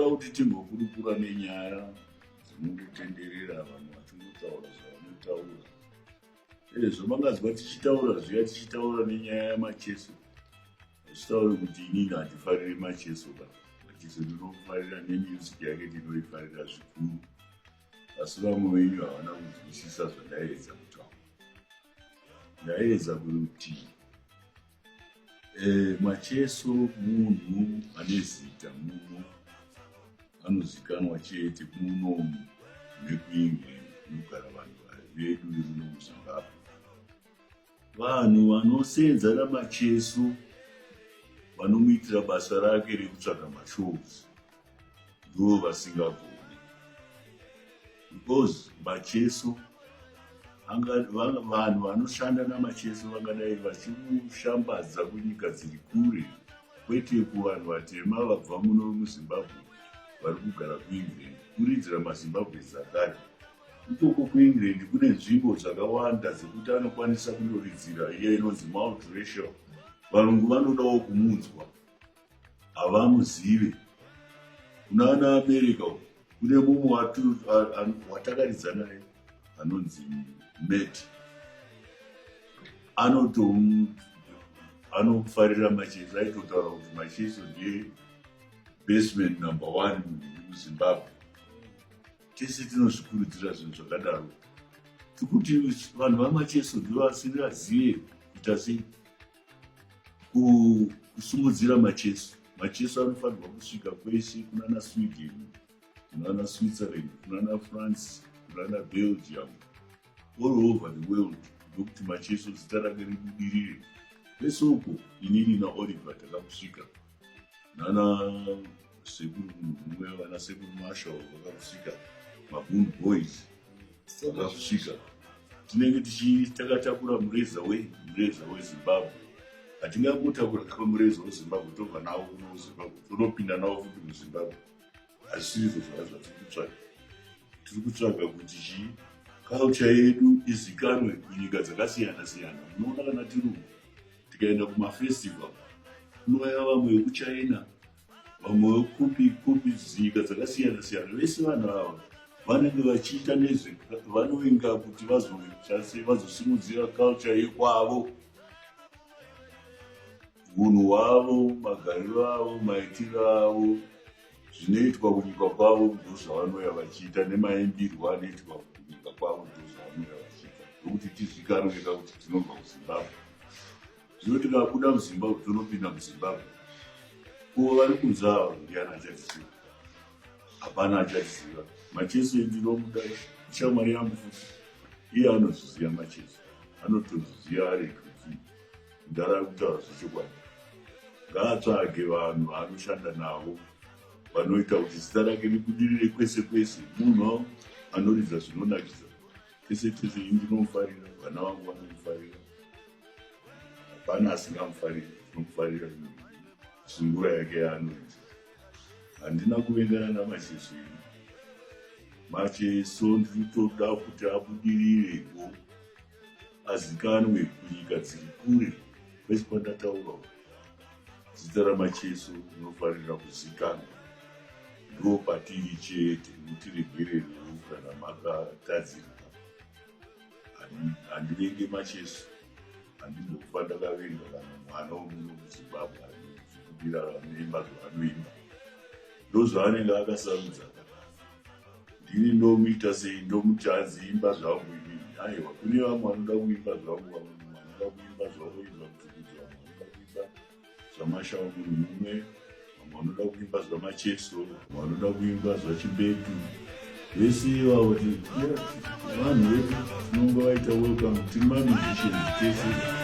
Toda kuti timbokurukura nenyaya dzinongotenderera vanhu vachingotaura zvavanotaura. Zvamangazwa tichitaura zviya tichitaura nenyaya yaMacheso. Tichitaura kuti inini handifariri Macheso kana. Macheso ndinofarira nemusic yake ndinoifarira zvikuru. Asi vamwe venyu havana kunzwisisa zvandaedza kutaura. Ndaedza kuti Macheso munhu ane zita muno, anozikanwa chete muno nekuEngland kunogara vanhu vedu vemuno muZimbabwe. Vanhu vanosenza naMacheso vanomuitira basa rake rekutsvaga mashows ndivo vasingagoni, because Macheso vanhu vanoshanda naMacheso vangadai vachimushambadza kunyika dziri kure, kwete kuvanhu vatema vabva muno muZimbabwe vari kugara kuEngland. Kuridzira maZimbabwe zakare ikoko kuEngland kune nzvimbo dzakawanda dzekuti anokwanisa kundoridzira iye inonzi multiracial. Varungu vanodawo kumunzwa, havamuzive. Kuna ana America kune mumwe watakaridza naye anonzi Met, anofarira Macheso, aitotaura kuti Macheso ndiye baseman number 1 muZimbabwe. Tese tinozvikurudzira zvinhu zvakadaro. Tikuti vanhu vaMacheso ndivo vasingazive kuita sei kusimudzira Macheso. Macheso anofanirwa kusvika kwese, kunana Sweden, kunana Switzerland, kunana France, kunana Belgium, all over the world, ndokuti Macheso zita rake ribudirire. Kwese uko inini naOliver takakusvika, nana sekuru mumwe vana sekuru Marshall vakakusvika, maBoon Boys vakakusvika. Tinenge takatakura mureza weZimbabwe. Hatingangotakura kama mureza weZimbabwe tobva nawo kuno muZimbabwe, tonopinda nawo futi muZimbabwe. Hazvisizvo zvatiri kutsvaga. Tiri kutsvaga kuti culture yedu izikanwe kunyika dzakasiyana siyana. Munoona kana tikaenda kumafestival, kunouya vamwe vekuChina, vamwe vekupi nyika dzakasiyana siyana. Vese vanhu ava vanenge vachiita vanoinga kuti vazosimudzira culture yekwavo, unhu hwavo, magariro avo, maitiro avo, zvinoitwa kunyika kwavo ndozvavanouya vachiita, nemaimbirwo anoitwa kunyika kwavo ndozvavanouya vachiita, nokuti tizikanwe kuti tinobva kuZimbabwe. Zvino tikabuda muZimbabwe tonopinda muZimbabwe, uvo vari kunze ava ndiani achatiziva? Hapana achatiziva. Macheso ndinomuda, shamwari yangu futi, iye anozviziva Macheso, anotoziva ari kuti ndara kutaura zvechokwadi. Ngaatsvage vanhu vaanoshanda navo vanoita kuti zita rake ribudirire kwese kwese. Munhu anoridza zvinonakisa. Tese ndinomufarira, vana vangu vanomufarira, hapana asingamufariri. Tinomufarira Sungura yake yaanoridza. Handina kuvengana naMacheso. Macheso ndinotoda kuti abudirireko, azikanwe kunyika dziri kure. Kwese kwandataura zita raMacheso rinofarira kuzikanwa. Ndo patiri chete, mutiregererewo kana makatadzirwa. Handivenge Macheso, handinokufa ndakavenga kana mwana womuno muZimbabwe anozvikudira vanoimba zvavanoimba. Ndozvaanenge akasarudza. Ndini ndomuita sei, ndomuti aziimba zvangu inini. Aiwa, kune vamwe vanoda kuimba zvangu, vanoda kuimba zvavoimba kuti vamwe vanoda kuimba zvaMashauri mumwe, vamwe vanoda kuimba zvaMacheso, vamwe vanoda kuimba zvaChibetu. Vese ivavo vanhu vedu tinonga vaita welcome, tiri mamusicians tese.